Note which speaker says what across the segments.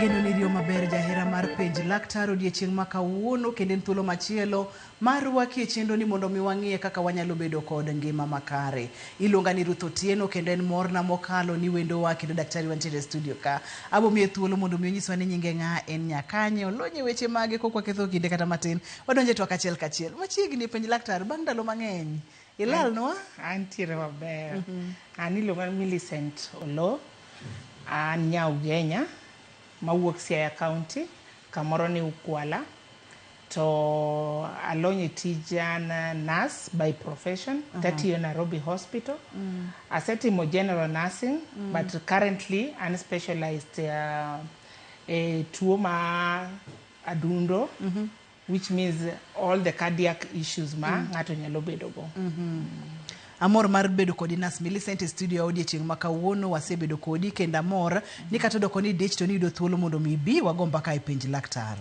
Speaker 1: Ageno ni rio maber jahera mar penj laktar odiechieng' ma kawuono kendo en thuolo machielo mar wakie chendo ni mondo mi wang'ie kaka wanyalo bedo kod ngima makare. Iluonga ni Ruth Otieno kendo en morna mokalo ni wendo wa kendo daktari wantiere e studio ka. Abo miye thuolo mondo mi onyiswa ni nyinge ng'a en nyakanye olonye weche mage kokwa ketho kinde kata matin. Wadonje twak achiel kachiel. Machiegni penj laktar bang' ndalo mang'eny. Ilal nwa?
Speaker 2: Antiere maber. An iluonga ni Millicent Olo. An nya Ugenya. Mawuok Siaya County, kamoro ni Ukwala. To alonye tijan nurse by profession, tatiyo Nairobi Hospital. Asetimo general nursing, but currently I'm specialized tuo ma adundo, which means all the cardiac issues ma ng'ato nyalo bedo go.
Speaker 1: Amor mar bedo kodi nas Millicent e studio odiechieng' ma kawuono wasebedo kodi kendo amor ni kata doko ni dich to ni yudo thuolo mondo mi bi wago mbaka e penj laktar.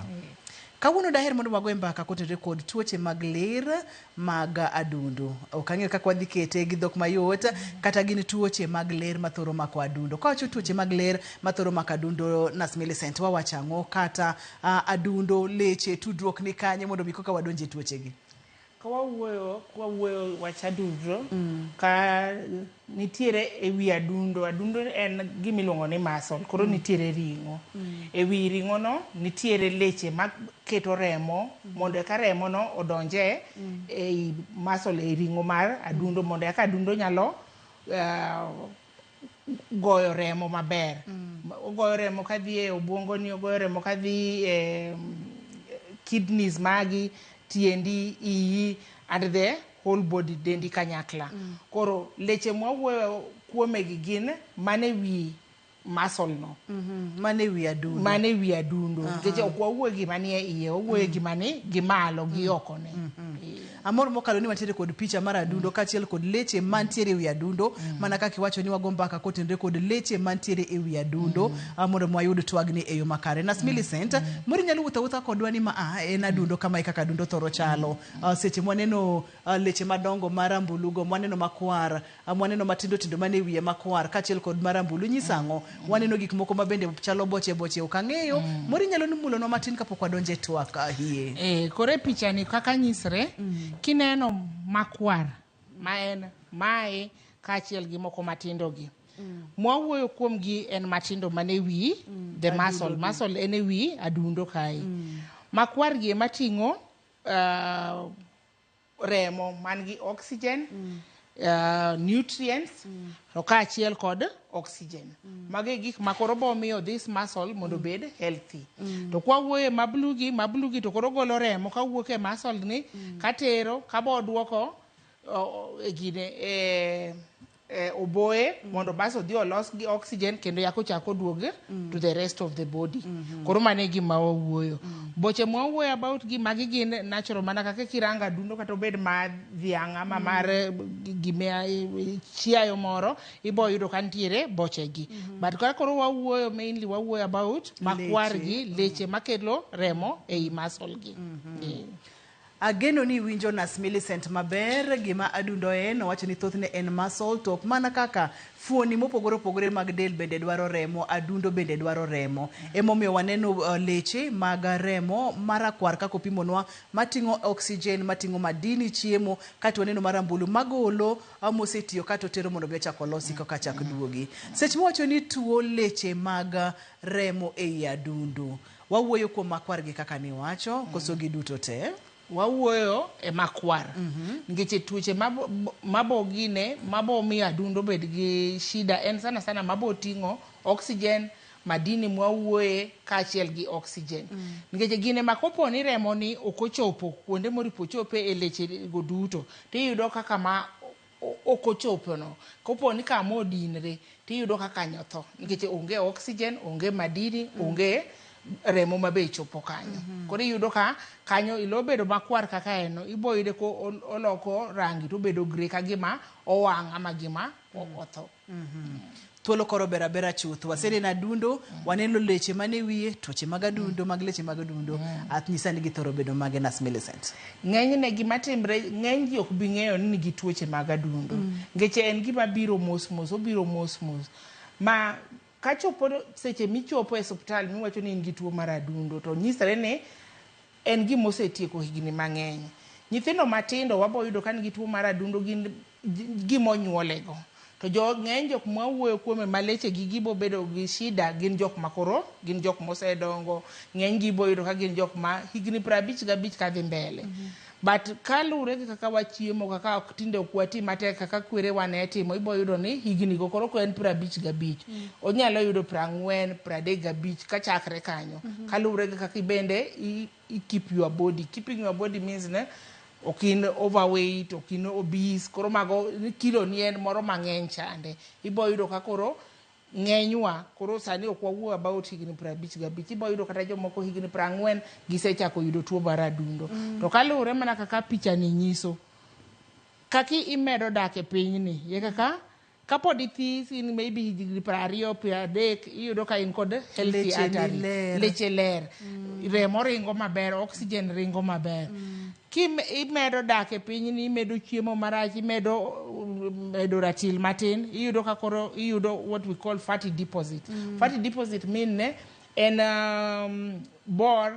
Speaker 1: Kawuono daher mondo wago mbaka kotenore kod tuoche mag ler mag adundo. Ok ang'eyo kaka wadhi kete gi dhok mayot kata gin tuoche mag ler mathoro mako adundo. Ka wacho tuoche mag ler mathoro mako adundo nas Millicent wawacho ang'o kata adundo leche tudruok ni kanye mondo mi koka wadonje tuoche gi.
Speaker 2: Kwawuoyo wach adundo ka nitiere e wi adundo. Adundo en gimiluongo ni muscle, koro nitiere ring'o. E wi ring'o no nitiere leche maketo remo mondo ka remo no odonje e muscle e ring'o mar adundo mondo ka adundo nyalo goyo remo maber. Ogoyo remo kadhi e obwongo ni, ogoyo remo kadhi e kidneys magi, tiendi, iyi, and the whole body dendi kanyakla. Koro leche mwawuoyo kuome gi gin mane wi muscle no.
Speaker 1: Mane wi adundo.
Speaker 2: Mane wi adundo. Keche ok wawuoyo gi manie iye, wawuoyo gi mane gi malo gi oko ne.
Speaker 1: Amor mokalo ni wantiere kod picha mar adundo kachiel kod leche mantiere e wi adundo, mana kaka iwacho ni wago mbaka kotenore kod leche mantiere e wi adundo, mondo mwayud twagni e yo makare. Nas Millicent, mori nyalo wuotha kodwa ni en adundo kama kaka adundo thoro chalo. Seche mwaneno leche madongo marambulugo, mwaneno makwar, mwaneno matindo tindo mane wiye makwar kachiel kod marambulu nyisang'o. Waneno gik moko mabende chalo boche ok ang'eyo. Mori nyalo ni mulonwa matin kapok wadonje twak hie.
Speaker 2: Kore picha ni kaka nyisre, kineno makwar ma en mae kachiel gi moko matindo gi. Mwawuoyo kuom gi en matindo mane wi the muscle en wi adundo kai. Makwar gi mating'o remo man gi oxygen, nutrients, to kachiel kod oxygen. Mage gik makoro bo miyo this muscle mondo bed healthy. To kwa wuoye mablugi to koro golo remo ka wuok e muscle ni katero kabo duoko oboe mondo baso dhi olos gi oxygen kendo yako chako duoge to the rest of the body. Koro mane gima wawuoyo. Boche mwawuoyo about gi magi gin natural mana kaka kiranga adundo kata obed ma dhiang' ama mar gimea chiayo moro ibo yudo kantiere boche gi. But koro wawuoyo mainly wawuoyo about makwar gi leche makelo remo ei muscle gi.
Speaker 1: Ageno ni winjo nas Millicent maber gima adundo en wacho ni thothne en muscle to mana kaka fuoni mopogore mag del bende dwaro remo, adundo bende dwaro remo. Emomiyo waneno leche mag remo marakwar kako pimonwa mating'o oxygen, mating'o madini chiemo, kata waneno marambulu magolo mosetiyo kata tero mondo biachako losi kaka chak duogi. Seche mwacho ni tuo leche mag remo ei adundo, wawuoyo kuom makwar gi kaka ni wacho, koso gi duto te.
Speaker 2: Wawuoyo e makwar. Ngeche tuoche mabo gine, mabo miyo adundo bed gi shida en sana mabo ting'o oxygen, madini mwawuoye kachiel gi oxygen. Ngeche gine makopo ni remo ni okochopo kuonde moripo chope e leche go duto, tiyudo kaka ma okochopo no. Kopo ni kama odinre, tiyudo kaka nyotho. Ngeche onge oxygen, onge madini, onge remo mabe chopo kanyo. Koro iyudo ka kanyo ilo bedo makwar kaka eno, ibo yude ko oloko rangi to bedo grey ka gima owang' ama gima otho.
Speaker 1: Thuolo koro berabera chuth. Wasene na adundo, waneno leche mane wiye, tuoche mag adundo, mag leche mag adundo. Nyisa ni githoro bedo mage Nas Millicent.
Speaker 2: Ng'enyne gima timre, ng'eny ji ok bi ng'eyo ni nigi tuoche mag adundo. Ngeche en gima biro mos, obiro mos. Ma kachopo seche michopo e hospital miwacho ni in gi tuo mar adundo to nyisre ni en gima osetieko higni mang'eny. Nyithindo matindo wabo yudo kan gi tuo mar adundo gin gima onyuolego. To ng'eny jok mawuoyo kuome maleche gi gibo bedo gi shida gin jok makoro, gin jok mosedongo, ng'eny gibo yudo ka gin jok ma higni 55 kadhi mbele. But kalure gi kaka wachiemo, kaka tinde okwati matek, kaka kwere wane timo, ibo yudo ni higni go koro ko en 55. Onyalo yudo 40, 35 kachakre kanyo. Kalure gi kaka bende keep your body. Keeping your body means ne okin overweight, okin obese, koro mago kilo ni en moro mang'eny chande. Ibo yudo ka koro ng'enywa, koro sani ok wawuo about higni 55, ibo yudo kata jomoko higni 40 gisechako yudo tuo mar adundo. To kalure mana kaka picha ni nyiso, kaki imedo dak e pinyni, ye kaka kapod ithis in maybe higni 20, 30, iyudo ka in kod healthy artery, leche ler, remo ringo maber, oxygen ringo maber. Imedo dak e pinyni, imedo chiemo marach, imedo ratil matin, iyudo ka koro iyudo what we call fatty deposit. Fatty deposit mean ne en bor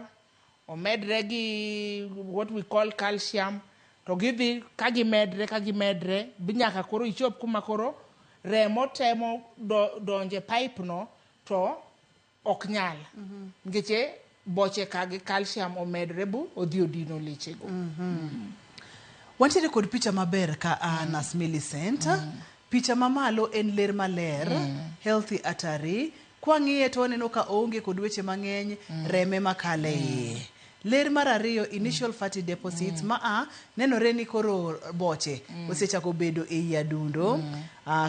Speaker 2: omedre gi what we call calcium, to gidhi kagimedre binyaka koro ichop kuma koro remo temo donje pipe no to ok nyal. Ngeche boche kagi calcium omedre bu odhi odino lechego.
Speaker 1: Wantiere kod picha maber ka Nurse Millicent. Picha mamalo en ler maler, healthy artery. Kwa ng'iye to waneno ka onge kod weche mang'eny, reme makale iye. Ler mar ariyo, initial fatty deposits, nenore ni koro boche osechako bedo e adundo.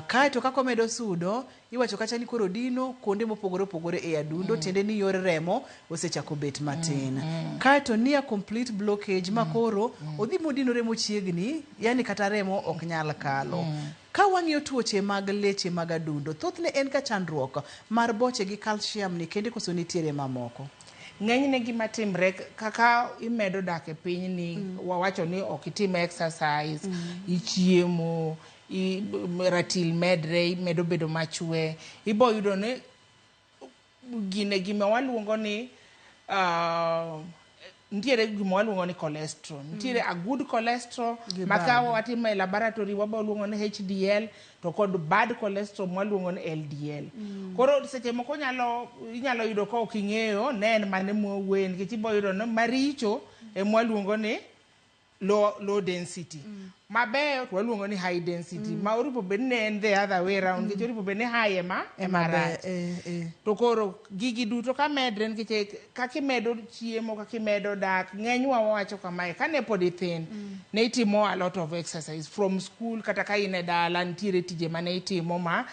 Speaker 1: Kae to kako medo sudo, iwacho kacha ni koro dino kuonde mopogore e adundo, tiende ni yor remo osechako bet matin. Kae to near complete blockage makoro odhi modinore mochiegni, yani kata remo ok nyal kalo. Ka wang'iyo tuoche mag leche mag adundo, thothne en ka chandruok mar boche gi calcium ni kende koso nitiere mamoko.
Speaker 2: Ng'enyne gima timre kaka imedo dak e piny ni, wawacho ni ok itim exercise, ichiemo, ratil medre, imedo bedo machwe, ibo yudo ni gima waluongo ni ntiere gima waluongo ni cholesterol. Ntiere a good cholesterol maka watimo e laboratory wabo luongo ni HDL, to kod bad cholesterol waluongo ni LDL. Koro seche moko inyalo yudo ka ok ing'eyo ne en mane mwuoyo, nikech ibo yudo ni maricho e mwaluongo ni low density. Mabeyo to waluongo ni high density. Ma oripo bed ni en the other way around, nikech oripo bed ni high ema rach. To koro gigi duto ka medre, nikech kakimedo chiemo, kakimedo dak, ng'enywa wawacho kamae, kane pod ithin, ne itimo a lot of exercise from school, kata ka ine dala, ntiere tije mane itimo ma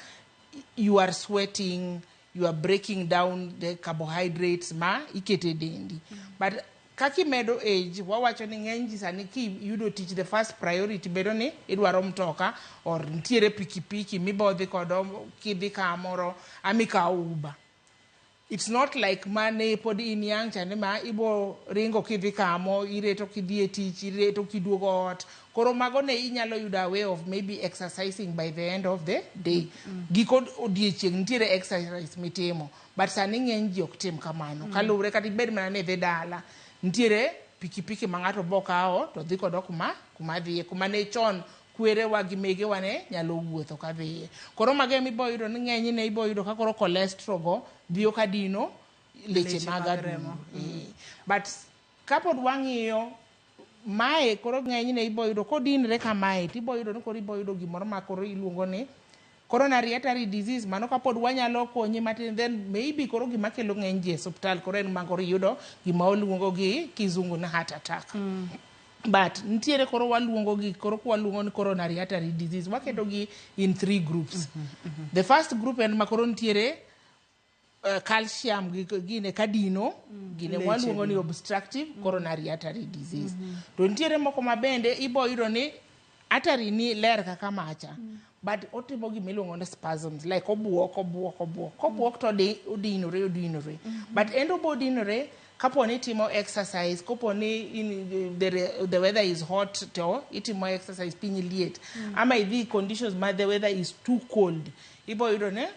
Speaker 2: you are sweating, you are breaking down the carbohydrates ma ikete dendi. But kaki medo age, wawacho ni ng'eny ji sani ki yudo tich, the first priority bedo ni idwaro mtoka or ntiere pikipiki mibodhi kodo kidhi kamoro amika Uber. It's not like mane pod in young chane ma ibo ringo kidhi kamo, ireto kidhi e tich, ireto kiduogo ot. Koro mago ne inyalo yuda way of maybe exercising by the end of the day. Giko odiechieng' ntiere exercise mitimo, but sani ng'eny ji ok tim kamano. Kalure kata ibed mana ne dhi dala, ntiere pikipiki ma ng'ato bokao to dhi kodo kuma dhiye, kuma ne chon kwere wa gi mege wane nyalo wuotho ka dhiye. Koro mage mibo yudo ni ng'eny ne ibo yudo ka koro cholesterol go dhiyo ka dino leche mag adundo. But kapod wang'iyo mae, koro ng'eny ne ibo yudo kodinre kamae, tibo yudo ni koro ibo yudo gimoro ma koro iluongo ni coronary artery disease. Mano kapod wanyalo konyi matin, then maybe koro gima kelo ng'eny ji e hospital koro en ma koro yudo gima oluongo gi kizungu na heart attack. But ntiere koro waluongo gi, koro waluongo ni coronary artery disease, waketo gi in 3 groups. The first group en ma koro ntiere calcium gine kadino, gine waluongo ni obstructive coronary artery disease. To ntiere moko mabende ibo yudo ni artery ni ler kaka macha, but otimo gimiluongo ni spasms, like obuok to odinore. But endo bodinore kapo ni timo exercise, kapo ni the weather is hot to itimo exercise piny liet, ama idhi conditions ma the weather is too cold, ibo yudo ne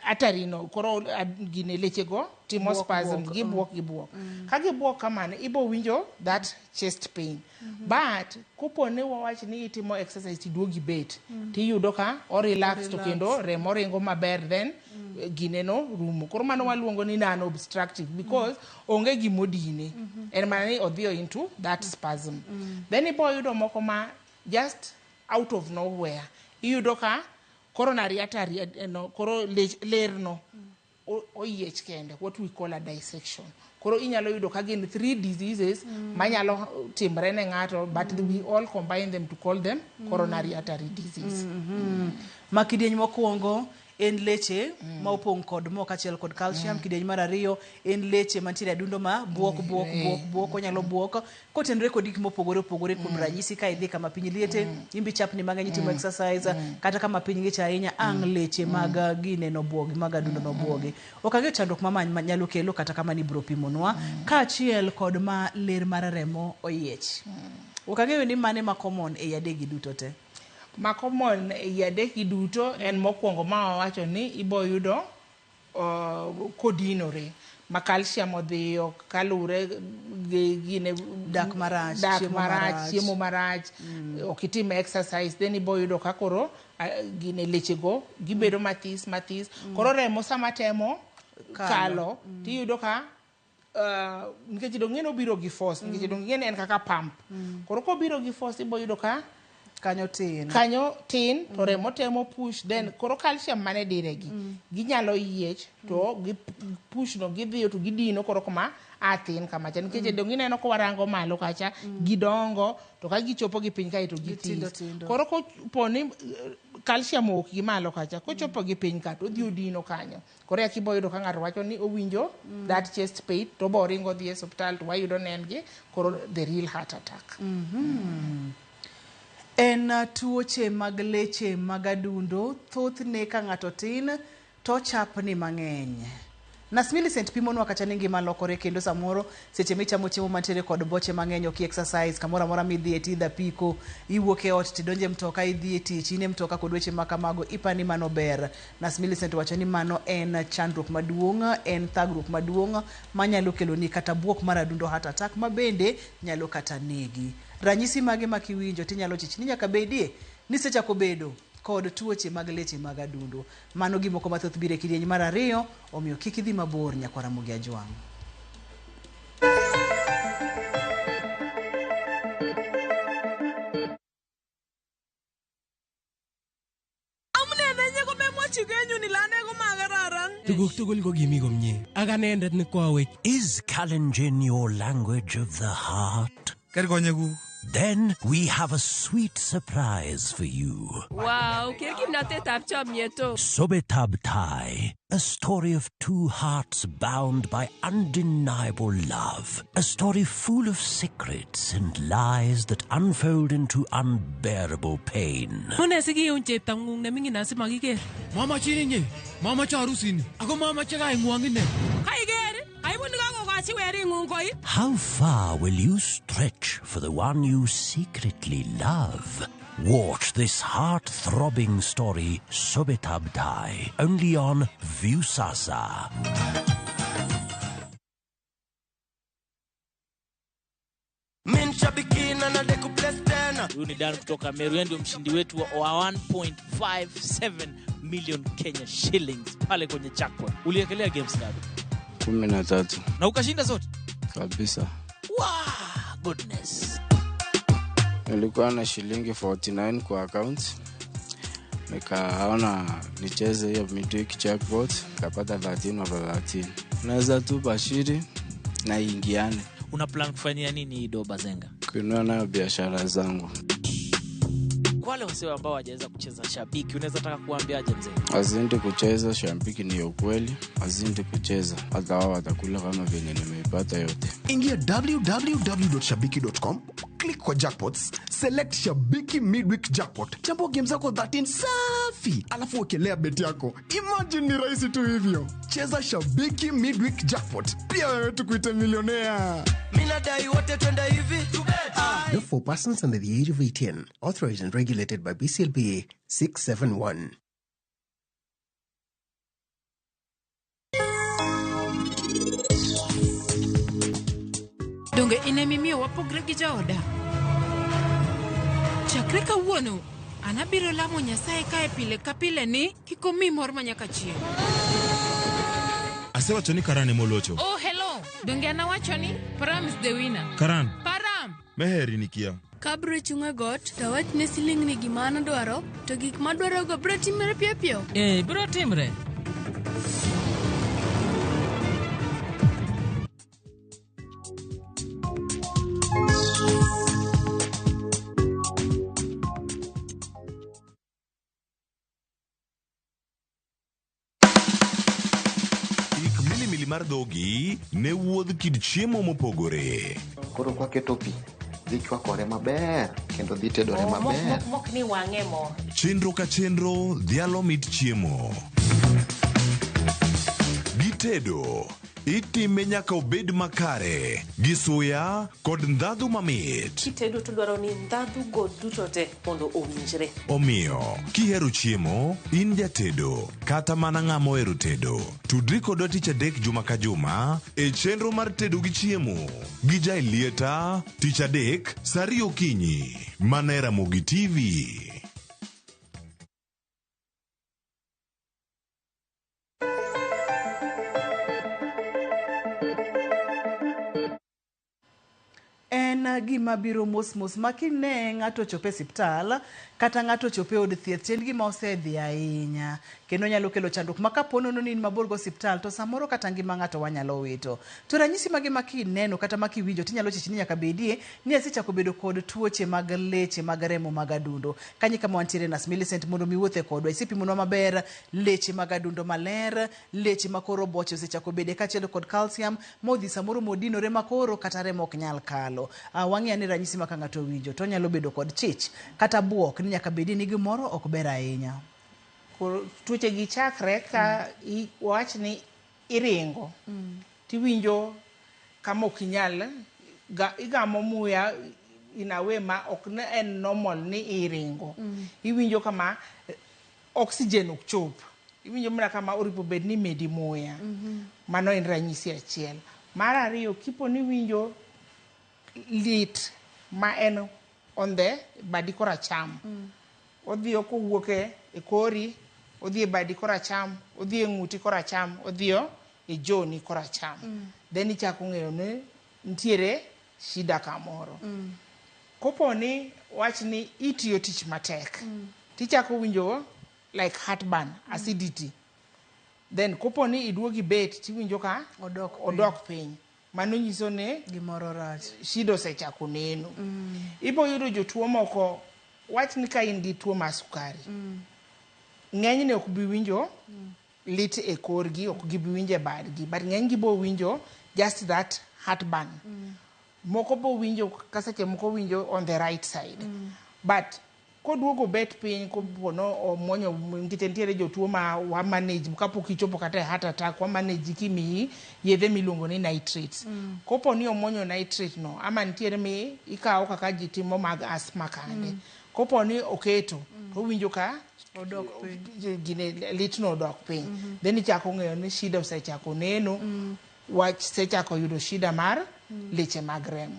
Speaker 2: atarino koro gine leche go timo spasm gibuok ka gibuok kamane ibo winjo that chest pain but kupone wawach ni itimo exercise tiduogi bet tiyudo ka o relax to kendo remo ringo maber then gine no rumo koro mano waluongo ni non obstructive because onge gimodine en mana ni odhio into that spasm then ibo yudo moko ma just out of nowhere iyudo ka coronary artery koro ler no oyiech kende what we call a dissection koro inyalo yudo ka gin 3 diseases manyalo timre ne ng'ato but we all combine them to call them coronary artery disease
Speaker 1: makidieny mokwongo en leche ma opong' kod mo kachiel kod calcium kidieny mar ariyo en leche mantiere adundo ma buok onyalo buok kotenore kod gik mopogore opogore kuom ranyisi ka idhi kama piny liete imbi chapni mang'eny itimo exercise kata kama piny ng'ich ahinya ang' leche mag gine no buogi mag adundo no buogi ok ang'eyo chandruok ma nyalo kelo kata kama ni biro pimonwa kaachiel kod ma ler mar remo oyiech ok ang'eyo ni mane ma common e adegi duto te
Speaker 2: makomon yadeki duto en mokwongo ma wawacho ni ibo yudo kodinore ma calcium odhiyo kalure gine
Speaker 1: dak marach
Speaker 2: chiemo marach okitim exercise then ibo yudo ka koro gine lechego gibedo mathis koro remo sama temo kalo tiyudo ka nikech dong'eno biro gi force nikech dong'eno en kaka pump koro kobiro gi force ibo yudo ka kanyo tin to remo temo push then koro calcium mane diregi ginyalo yiech to gi push no gidhiyo to gidino koro kuma athin kamacha nikech dongineno ko warango malo kacha gidongo to ka gichopo gi piny kae to gitis koro koponi calcium ok gi malo kacha kochopo gi piny ka to dhi odino kanyo koro yakibo yudo ka ng'ato wacho ni owinjo that chest pain to bo ringo dhi e hospital to wayudo nen gi koro the real heart attack
Speaker 1: en tuoche mag leche mag adundo thothne ka ng'ato tin to chapni mang'eny Nas Millicent pimonwa kacha ni ngima lokore kendo samoro seche michamo chiemo mantiere kod boche mang'eny ok exercise kamoro amora midhi e tidha piko iwuok e ot tidonje mtoka idhi e tich ine mtoka kod weche makamago ipani mano ber Nas Millicent wacho ni mano en chandruok maduong' en thagruok maduong' manyalo kelo ni kata buok mar adundo heart attack ma bende nyalo kata negi ranyisi mage makiwinjo tinyalo chich ni nyaka bedie ni sechako bedo kod tuoche mag leche mag adundo mano gimoko mathoth bire kidieny mar ariyo omiyo kik idhi mabor nyakwara Mugia Jwang'.
Speaker 3: Is Kalenjin your language of the heart? Then we have a sweet surprise for you.
Speaker 4: Wow,
Speaker 3: Sobetab Thai, a story of two hearts bound by undeniable love. A story full of secrets and lies that unfold into unbearable pain.
Speaker 5: Mama chininye, mama charusini, ako mama chaka ingwangine.
Speaker 3: How far will you stretch for the one you secretly love? Watch this heart-throbbing story, Sobetab Thai, only on Viusasa.
Speaker 6: Huyu ni Dan kutoka Meru, ndio mshindi wetu wa 1.57 million Kenya shillings pale kwenye jackpot. Uliekelea games ngapi?
Speaker 7: 13.
Speaker 6: Na ukashinda zote?
Speaker 7: Kabisa.
Speaker 6: Wow, goodness.
Speaker 7: Nilikuwa na shilingi 49 kwa account. Nikaona nicheze hiyo midweek jackpot, nikapata 13 over 13. Naweza tu bashiri na ingiane.
Speaker 6: Una plan kufanyia nini Do Bazenga?
Speaker 7: Kuinua nayo biashara zangu.
Speaker 6: Kwa wale wasio ambao hawajaweza kucheza shabiki, unaweza taka kuambiaje mzee?
Speaker 7: Azindi kucheza shabiki ni ukweli, azindi kucheza hata wao watakula kama vile nimeipata yote.
Speaker 8: Ingia www.shabiki.com, click kwa jackpots, select Shabiki Midweek Jackpot. Chambo game zako 13 safi, alafu wekelea bet yako. Imagine ni rahisi tu hivyo. Cheza Shabiki Midweek Jackpot. Pia wewe tukuite milionea.
Speaker 9: Mina dai wote twenda hivi.
Speaker 10: Not for persons under the age of 18. Authorized and regulated by BCLBA 671.
Speaker 4: Donge inemimiyo wapogre gi jooda. Chakre kawuono, anabiro lamo Nyasaye kae pile ka pile ni kik omi mor manyaka chieng'.
Speaker 5: Asewacho ni Karan emolocho.
Speaker 4: Oh, hello. Donge anawacho ni Param is the winner.
Speaker 5: Karan.
Speaker 4: Param.
Speaker 5: Meheri nikia.
Speaker 11: Kabro chunga got, tawach ne siling ni gima nadwaro, to gik madwaro go bro timre piyo piyo.
Speaker 12: Bro timre.
Speaker 13: Mar dhogi ne wuodh kid chiemo mopogore.
Speaker 14: Koro kwaketo pi dhi chwakore maber kendo dhi tedore maber.
Speaker 15: Mok ni wang'e mo.
Speaker 13: Chenro ka chenro dhialo mit chiemo. Gitedo itime nyaka obed makare gi suya kod ndhadhu mamit.
Speaker 15: Kitedo to dwaro ni ndhadhu go duto te mondo owinjre.
Speaker 13: Omiyo kihero chiemo in jatedo kata mana ng'ama ohero tedo, tudri kodwa tich adek juma ka juma e chenro mar tedo gi chiemo gi Jailieta tich adek saa 2 okinyi mana e Ramogi TV.
Speaker 1: En gima biro mos makine ng'ato chope osiptal kata ng'ato chope od thieth en gima osedhi ahinya kendo nyalo kelo chandruok makapono ni mabor go osiptal to samoro kata ngima ng'ato wanyalo wito. To ranyisi mage makineno kata makiwinjo tinyalo chichni nyaka bedie ni asechako bedo kod tuoche mag leche mag remo mag adundo. Kanyi kama wantiere Nas Millicent mondo miwuothe kodwa isipimonwa maber leche mag adundo maler, leche makoro boche osechako bede kachiel kod calcium modhi samoro modinore makoro kata remo ok nyal kalo. Wang'e ni ranyisi ma ka ng'ato winjo to nyalo bedo kod chich kata buok ni nyaka bedi ni gimoro ok ber ahinya.
Speaker 2: Tuoche gi chakre ka wach ni iringo tiwinjo kama ok inyal igamo muya in a way ma ok ne en normal ni iringo. Iwinjo kama oxygen ok chop, iwinjo mana kama oripo bed ni medi muya. Mano en ranyisi achiel. Mar ariyo, kipo ni winjo lit ma en on the badi koracham. Odhi kowuok e kori, odhi e badi koracham, odhi e ng'uti koracham, odhi e joni koracham. Then ichako ng'eyo ni ntiere shida kamoro. Kopo ni wach ni itiyo tich matek, tichako winjo like heartburn, acidity. Then kopo ni iduogi bet tiwinjo ka odok piny. Mano nyiso ne
Speaker 1: gimoro rach,
Speaker 2: shida osechako neno. Ibo yudo jotuo moko wach ni ka in gi tuo mar sukari. Ng'enyne ok bi winjo lit e korgi, ok gibi winjo e badgi, but ng'eny gi bo winjo just that heartburn. Moko bo winjo kaseche moko winjo on the right side. But koduogo bet piny kopono omwonyo nitiere jotuo ma wa manage kapok ichopo kata heart attack wa manage kimi yedhe miluongo ni nitrates. Kopo ni omwonyo nitrate no ama nitiere mi ikawo kaka jitimo mag asthma kande. Kopo ni oketo to winjo ka
Speaker 1: odok piny
Speaker 2: gine litno odok piny. Then ichako ng'eyo ni shida osechako neno. Wach sechako yudo shida mar leche mag remo.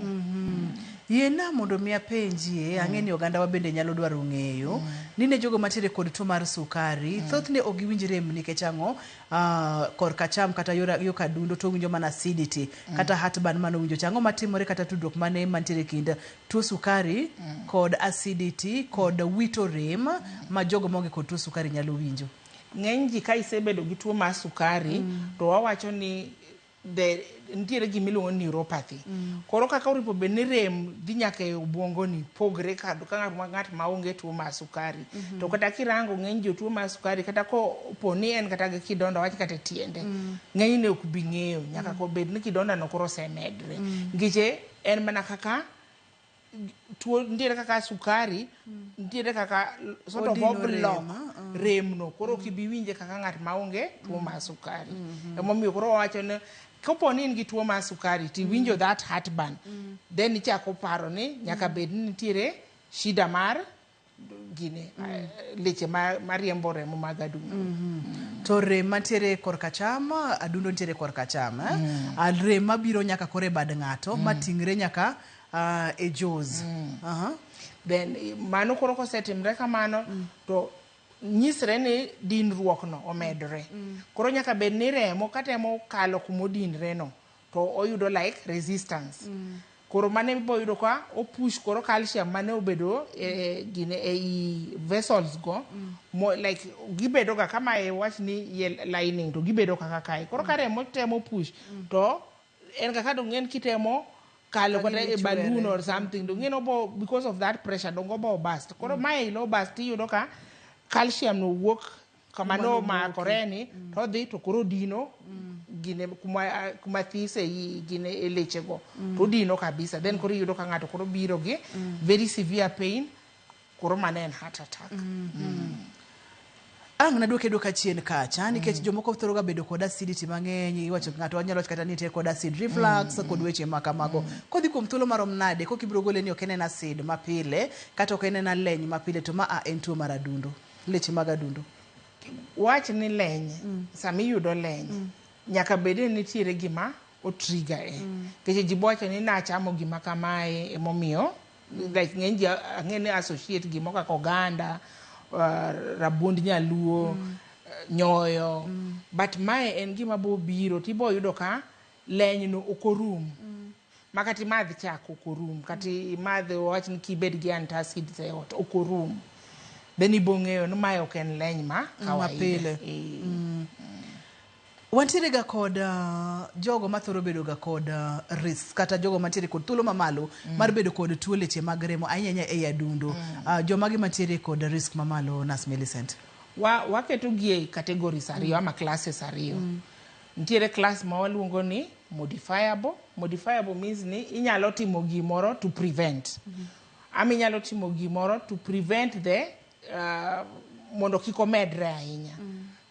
Speaker 1: Yena mondo mi apenjie ang'e ni oganda wa bende nyalo dwaro ng'eyo ni ne jogo matiere kod tuo mar sukari thothne ok giwinj rem nikech ang'o korka cham kata yo kadundo to winjo mana acidity kata heartburn mano winjo chango matimore kata tudruok mane mantiere kind tuo sukari kod acidity kod wito rem ma jogo monge kod tuo sukari nyalo winjo.
Speaker 2: Ng'eny ji ka isebedo gi tuo mar sukari to wawacho ni ntiere gimiluongo neuropathy. Koro kaka oripo bed ni rem dhi nyaka e obwongo ni pogre ka ng'at ma onge tuo mar sukari. To kata kirango ng'eny jotuo mar sukari kata ko ni en kata gi kidonda wach kata tiende. Ng'eny ne ok bi ng'eyo nyaka ko bed ni kidonda no koro osemedre. Ngiche en mana kaka tuo ntiere kaka sukari, ntiere kaka sort of block rem no. Koro kibi winje kaka ng'at ma onge tuo mar sukari. Emomiyo koro wacho ni kopo ni in gi tuo mar sukari ti winjo that heartburn, then ichako paro ni nyaka bed ni nitiere shida mar gine leche mariembo remo mag adundo.
Speaker 1: To rem mantiere korka cham, adundo nitiere korka cham. Rem mabiro nyaka kore bad ng'ato, matingre nyaka e jaws.
Speaker 2: Then mano koro kosetimre kamano to nyisre ni dinruok no omedre. Koro nyaka bed ni remo katemo kalo kumodinre no to oyudo like resistance. Koro mane bo yudo ka opush koro calcium mane obedo gine e vessels go like gibedo ga kama e wach ni lining to gibedo kaka kai. Koro ka remo temo push to en kaka do ng'en kitemo kalo kata e balloon or something do ng'en obo because of that pressure don't go bo burst. Koro mai lo burst yudo ka calcium no wuok kama no ma koreni to dhi to koro dino gine kuma thise gine leche go to dino kabisa then koro yudo ka ng'ato koro biro gi very severe pain koro manen heart attack.
Speaker 1: Na duoka chien kacha nikech jomoko thoro ga bedo kod acidity mang'eny, iwacho ng'ato nyalo kata ni kod acid reflux kod weche makamago. Kodhi kuom thuolo marom nade kokibiro gole ni ok en acid mapile kata ok en leny mapile to en tuo mar adundo, leche mag adundo.
Speaker 2: Wach ni leny sami yudo leny nyaka bede nitiere gima o trigger keche jiboche ni nachamo gima kamae emomiyo like ng'enji ang'ene associate gima kaka oganda, rabund nyaluo, nyoyo, but mae en gima bo biro tibo yudo ka leny no okorum makati madh chak okorum kati madh wach ni kibed gi antacid e ot okorum then ibong'eyo no mae ok en leny ma kawaida.
Speaker 1: Wantiere ga kod jogo mathoro bedo ga kod risk kata jogo mantiere kod thuolo mamalo mar bedo kod tuo leche mag remo ahinya e adundo. Jomagi mantiere kod risk mamalo Nurse Millicent.
Speaker 2: Waketo gi categories ariyo ama classes ariyo. Nitiere class ma waluongo ni modifiable. Modifiable means ni inyalo timo gimoro to prevent. Ama inyalo timo gimoro to prevent the mondo kik omedre ahinya.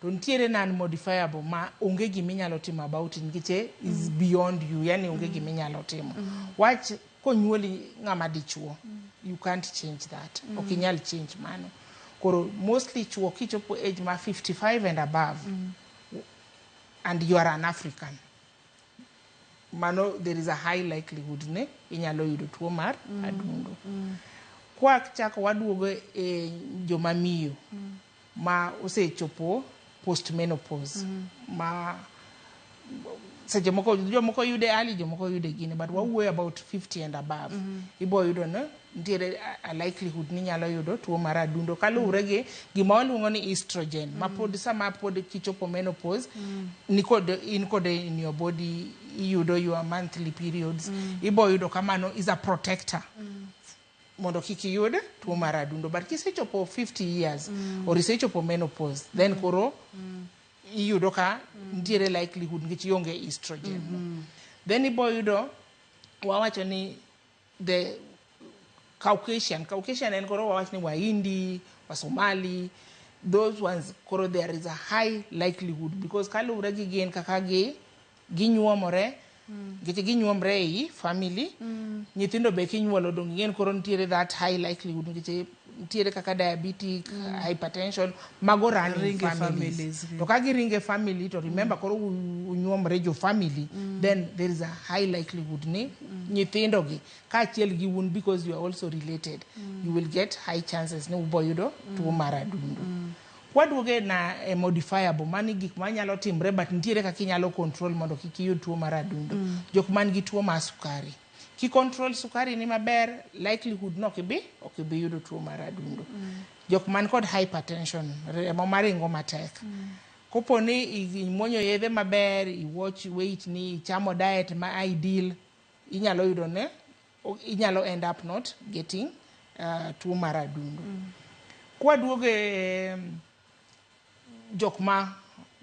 Speaker 2: To nitiere non-modifiable ma onge giminyalo timo about it nikech is beyond you, yani onge giminyalo timo. Wach konyuoli ng'ama dichuo, you can't change that. Ok inyal change mano. Koro mostly chuo kichopo age ma 55 and above and you are an African, mano there is a high likelihood ne inyalo yudo tuo mar adundo. Kwa chako waduogo e joma miyo ma osechopo post menopause ma seche moko jomoko yude early jomoko yude gine but wawuoyo about 50 and above ibo yudo no nitiere a likelihood ni nyalo yudo tuo mar adundo kaluwore gi gima waluongo ni estrogen ma pod sama pod kichopo menopause in kode in your body yudo your monthly periods ibo yudo kamano is a protector mondo kiki yud tuo mar adundo but kisechopo 50 years or isechopo menopause then koro iyudo ka nitiere likelihood nikech ionge estrogen then ibo yudo wawacho ni the Caucasian en koro wawacho ni Wahindi, Wasomali, those ones koro there is a high likelihood because kaluwre gi gin kaka ginyuomore Gite ginyuomre e family nyithindo be kinyuolo dong ngien koro ntiere that high likelihood ngite ntiere kaka diabetic hypertension mago running families to ka giringe family to remember koro unyuomre jo family then there is a high likelihood ni nyithindo gi ka achiel gi un because you are also related you will get high chances ni uboyudo tuo mar adundo. Kwaduoge na modifiable mani gik manyalo timre but ntiere kaka inyalo control mondo kik iyud tuo mar adundo. Jok man gi tuo mar sukari ki control sukari ni maber likelihood no okibi yudo tuo mar adundo. Jok man kod hypertension remo maringo matek kopo ni imuonyo yedhe maber i watch weight ni chamo diet ma ideal inyalo yudo ne inyalo end up not getting tuo mar adundo. Kwaduoge jokma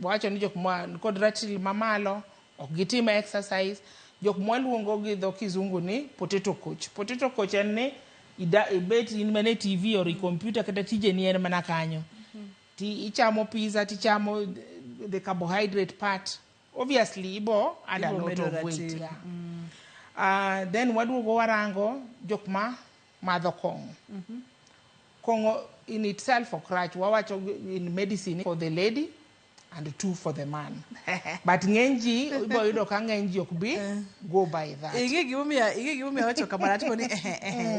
Speaker 2: wacho ni jokma kod ratil mamalo ok gitima exercise jokma luongo gi dho kizungu ni potato coach en ni ibet in mane TV or computer kata tije ni en mana kanyo ti ichamo pizza ti chamo the carbohydrate part obviously ibo add a lot of weight then waduogo warango jokma madho kong'o kongo in itself ok rach, wawacho in medicine for the lady and 2 for the man. But ng'eny ji ibo yudo ka ng'eny ji ok bi go by that.
Speaker 1: Inge gimomiyo wacho kamano atiko ni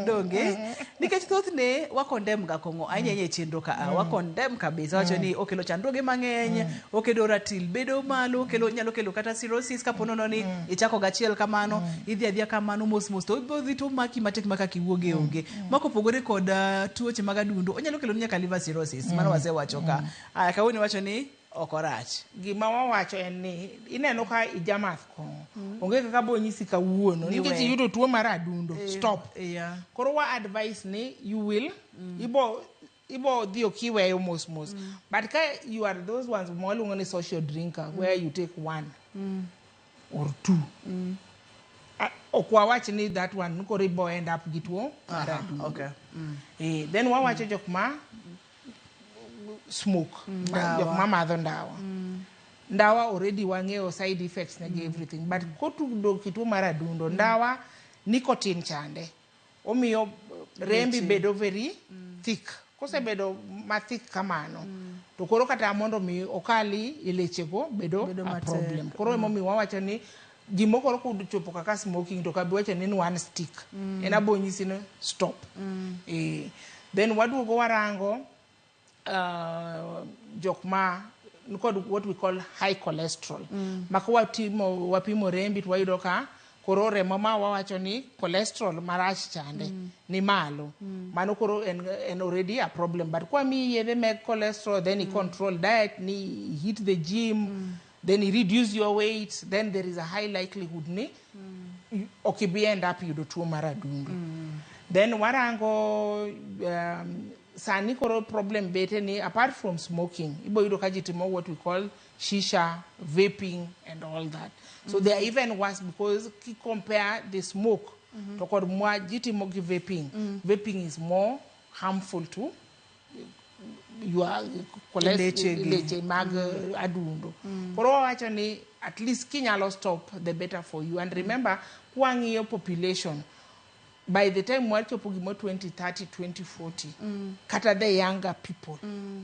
Speaker 1: donge nikech thothne wakondem ga kongo ahinya chenro ka wakondem kabisa wacho ni okelo chandruoge mang'eny, okelo ratil bedo malo, nyalo kelo kata cirrhosis kapo nono ni ichako gachiel kamano, idhi kamano mos to dhi to maki matek maka kiwuoge onge. Mako pogore kod tuoche mag adundo, onyalo kelo nyaka liver cirrhosis, mano wasewacho ka. Kawuni wacho ni okorach.
Speaker 2: Gima wawacho en ni ineno ka ijamath kongo. Onge kaka bo nyisi kawuono nikech yudo tuo mar adundo. Stop. Koro wa advice ni you will ibo dhi okiweyo mos. But ka you are those ones mwaluongo ni social drinker where you take 1 or 2. Okwawach ni that one koro ibo end up gi tuo mar adundo. Okay. Then wawacho jok ma smoke, jok ma madho ndawa. Ndawa already wang'eyo side effects negi everything, but kotudo kituo mar adundo, ndawa nicotine chande omiyo rembi bedo very thick. Kosebedo ma thick kamano to koro kata mondo mi okali ilechego bedo a problem. Koro emomiyo wawacho ni gimoko kuchopo kaka smoking to kabi wacho ni 1 stick ena bo nyisi no stop. Then waduogo warango jokma what we call high cholesterol. Maka wapimo rembi to wayudo ka koro remo ma wawacho ni cholesterol marach chande ni malo. Mano koro en already a problem. But kwa mi yedhe meg cholesterol, then you control diet, ni hit the gym, then you reduce your weight, then there is a high likelihood ni okibi end up yudo tuo mar adundo. Then warango sani koro problem bete ni apart from smoking, ibo yudo ka jitimo what we call shisha, vaping and all that. So they are even worse because ki compare the smoke to kod mwa jitimo gi vaping. Vaping is more harmful to your leche mag adundo. Koro wacho ni at least kinyalo stop, the better for you. And remember, kuang'iyo population, by the time we're talking about 2030, 2040, kata the younger people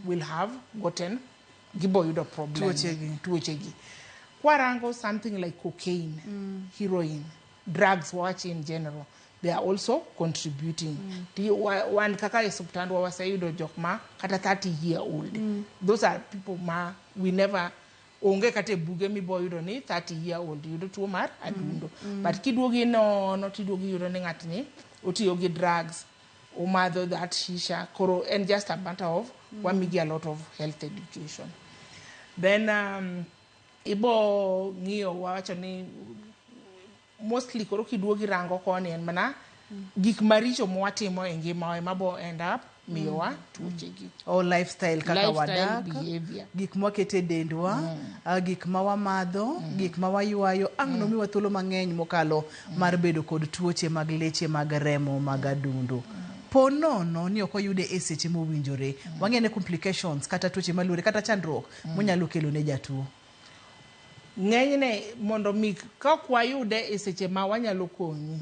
Speaker 2: will have gotten giboyudo problem. Tuochegi. Kwarango something like cocaine, heroin, drugs, watch in general, they are also contributing. One kaka subtando wasayudo jokma kata 30-year-old. Those are people we never onge kate buge mi boyudo ni 30-year-old yudo tuo mar adundo. But kiduogi no tiduogi yudo ni ngatni otiyogi drugs, umadho that shisha, koro and just a matter of wamigi a lot of health education. Then ibo ng'iyo wacho ni mostly koro kiduogi rango koni en mana gik maricho mwatimo e ngima mabo end up miwa tuochegi.
Speaker 1: O lifestyle kaka wadak,
Speaker 2: behavior,
Speaker 1: gik mwakete dendwa, gik mawamadho, gik mawayuayo, ang'no miwa thuolo mang'eny mokalo mar bedo kod tuoche mag leche mag remo mag adundo. Ponono ni ok oyude e seche mowinjore. Wang'ene complications kata tuoche malure kata chandruok monyalo kelo ne jatuo.
Speaker 2: Ng'enyne mondo mi ka kwayude e seche ma wanyalo konyi.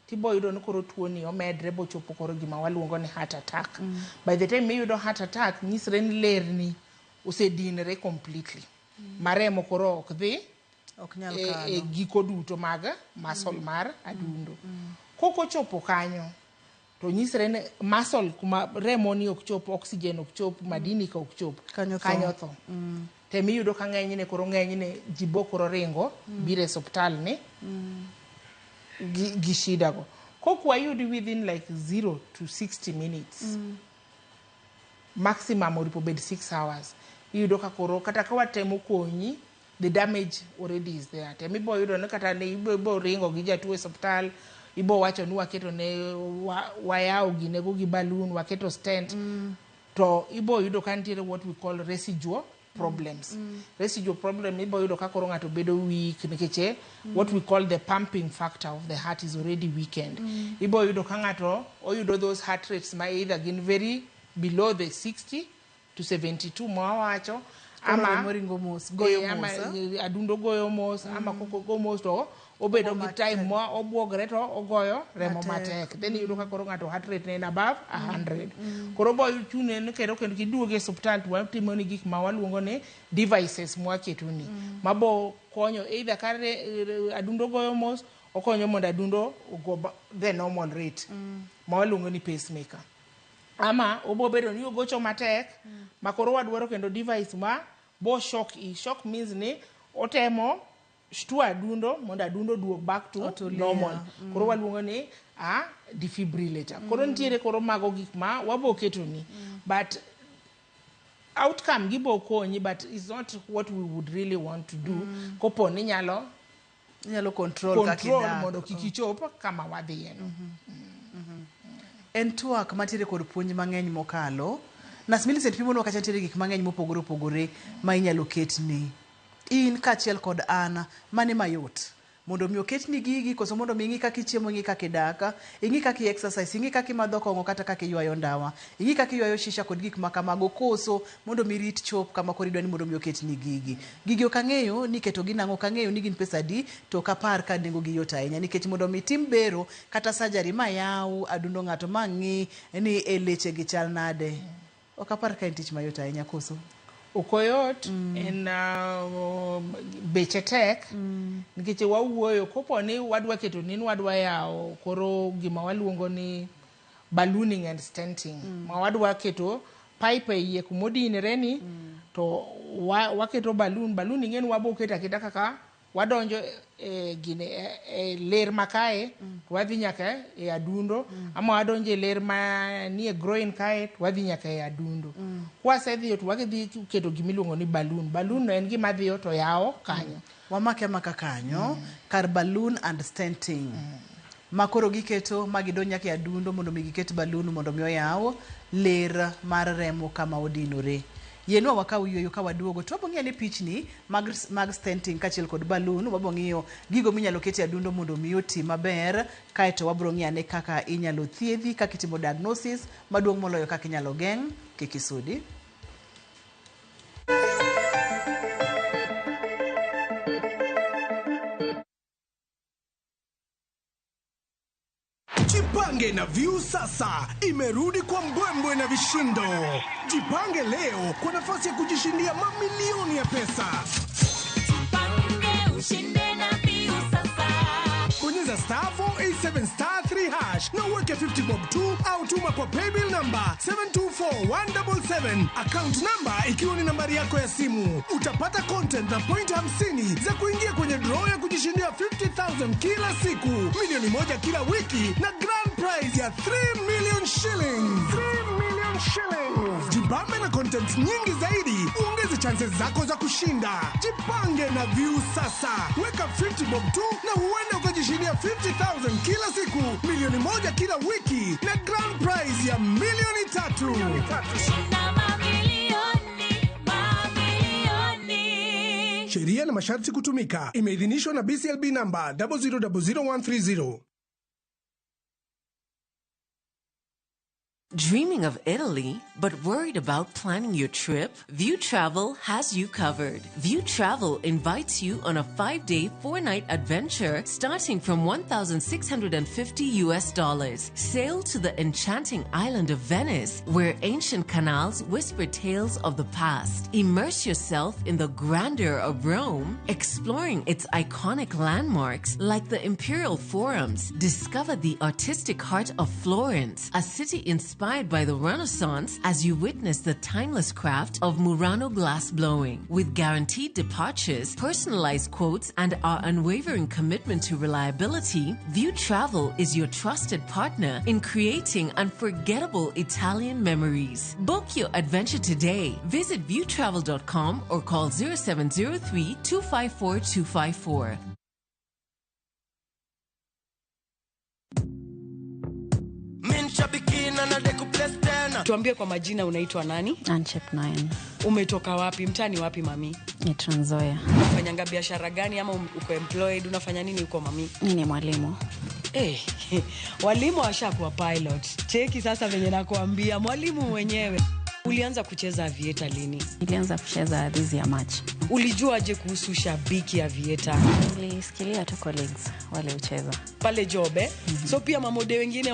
Speaker 2: Tibo yudo ni koro tuo ni omedre bochopo koro gima waluongo ni heart attack. By the time you do heart attack, nyisre ni lerni usedinre completely. Maremo koro ok dhi giko duto mag muscle mar adundo. Koko chopo kanyo to nyisre ni muscle kuma remo ni ok chopo, oxygen ok chopo, madini ka ok chopo, kanyo tho. Temi yudo ka ng'enyne koro ng'enyne jibo koro ringo bire hospital ni gishida go. Kokwa yudi within like 0 to 60 minutes. Maximum oripo bed 6 hours. Yudo ka koro kata ka watemo konyi, the damage already is there. Temi bo yudo ne kata ne ibo ringo gi jatuo e hospital, ibo wacho ni waketo ne wayao ginego gi balloon, waketo stent. To ibo yudo ka ntiere what we call residual problems. Residual problem ibo yudo ka koro ngato bedo weak nikeche what we call the pumping factor of the heart is already weakened. Ibo yudo ka ngato oyudo those heart rates ma either again very below the 60 to 72 ama
Speaker 1: moringo mos goyo mos
Speaker 2: adundo goyo mos ama koko go mos to obedo gi time mo obwogre to ogoyo remo matek then yudo ka koro ng'ato heart rate ne in above 100 koro bo chune ni kendo kiduoge hospital to watimo ni gik ma waluongo ni devices mwaketo ni mabo konyo either kare adundo goyo mos okonyo mondo adundo go the normal rate ma waluongo ni pacemaker ama obo bedo ni ogocho matek makoro wadwaro kendo device ma bo shock means ni otemo shtua adundo mondo adundo duog back to normal koro waluongo ni defibrillator koro ntiere koro mago gik ma wabo keto ni but outcome gibo konyi but it's not what we would really want to do kopo ni nyalo
Speaker 1: control
Speaker 2: mondo kikichop kama wadhiye no
Speaker 1: en twak matire kod puonj mang'eny mokalo Nurse Millicent pimonwa kacha ntiere gik mang'eny mopogore opogore ma inyalo ketni in kachiel kod an mane mayot mondo mi oketni gigi koso mondo mi ing'i kaka ichiemo ing'i kaka idaka ing'i kaka exercise ing'i kaka imadho kong'o kata kaka iywayo ndawa ing'i kaka iywayo shisha kod gik makamago koso mondo mi rit chop kama koro idwani mondo mi oketni gigi ok ang'eyo ni keto gi nang'o ok ang'eyo ni gin pesa adi to ok apar ka nengo gi yot ahinya nikech mondo mi tim bero kata surgery ma yaw adundo ng'ato ma ng'i ni e leche gi chal nade ok apar ka en tich mayot ahinya koso
Speaker 2: okoyot en beche tek nikech wawuoyo kopo ni wadwa keto ni wadwa yawo koro gima waluongo ni ballooning and stenting ma wadwa keto pipe iye kumodinre ni to waketo ballooning en wabo keto aketa kaka wadonjo ler makae to wadhi nyaka e adundo ama wadonjo ler ma nie groin kae to wadhi nyaka e adundo kwasedhi to wadhi keto gimiluongo ni balloon no en gima dhiyo to yawo kanyo
Speaker 1: wamake maka kanyo kar balloon and stenting makoro giketo magidonjo nyaka e adundo mondo mi giket balloon mondo mi oyaw ler mar remo kama odinore yenwa wakaw yueyo ka waduogo to wabong'iyo ni pichni mag stenting kachiel kod balloon wabong'iyo gigo minyalo kete adundo mondo mi oti maber kaeto wabro ng'iyane kaka inyalo thiedhi kaka itimo diagnosis maduong' moloyo kaka inyalo geng' kik isudi
Speaker 12: Jipange na View sasa imerudi kwa mbwembwe na vishindo. Jipange leo kwa nafasi ya kujishindia mamilioni ya pesa.
Speaker 16: Jipange ushinde na View sasa.
Speaker 12: Bonyeza *487*3# na uweke 50 bob tu au tuma kwa paybill number 724177 account number ikiwa ni nambari yako ya simu. Utapata content na point 50 za kuingia kwenye draw ya kujishindia 50,000 kila siku, milioni moja kila wiki na grand prize ya 3 million shillings. 3 million shillings. Jibambe na content nyingi zaidi, uongeze chances zako za kushinda. Jipange na View sasa. Weka 50 bob tu na huenda ukajishindia 50,000 kila siku, milioni moja kila wiki na grand prize ya milioni 3.
Speaker 16: Shinda mamilioni.
Speaker 12: Sheria na masharti kutumika. Imeidhinishwa na BCLB number 0000130.
Speaker 17: Dreaming of Italy, but worried about planning your trip? View Travel has you covered. View Travel invites you on a 5-day, 4-night adventure starting from $1,650. Sail to the enchanting island of Venice, where ancient canals whisper tales of the past. Immerse yourself in the grandeur of Rome, exploring its iconic landmarks like the Imperial Forums. Discover the artistic heart of Florence, a city inspired by the Renaissance as you witness the timeless craft of Murano glass blowing. With guaranteed departures, personalized quotes, and our unwavering commitment to reliability, View Travel is your trusted partner in creating unforgettable Italian memories. Book your adventure today. Visit viewtravel.com or call 0703 254 254.
Speaker 18: Tuambie kwa majina, unaitwa nani?
Speaker 19: Anchep 9.
Speaker 18: Umetoka wapi? Mtani wapi mami?
Speaker 19: Ni Trans Nzoia.
Speaker 18: Unafanyanga biashara gani ama uko employed? Unafanya nini uko mami?
Speaker 19: Ni mwalimu.
Speaker 18: Walimu washakuwa pilot. Cheki sasa venye nakuambia, mwalimu mwenyewe. Ulianza kucheza aviator lini?
Speaker 19: Nilianza kucheza this year March.
Speaker 18: Ulijuaje kuhusu shabiki ya aviator?
Speaker 19: Nilisikilia tu colleagues wale ucheza
Speaker 18: pale job So pia mamode wengine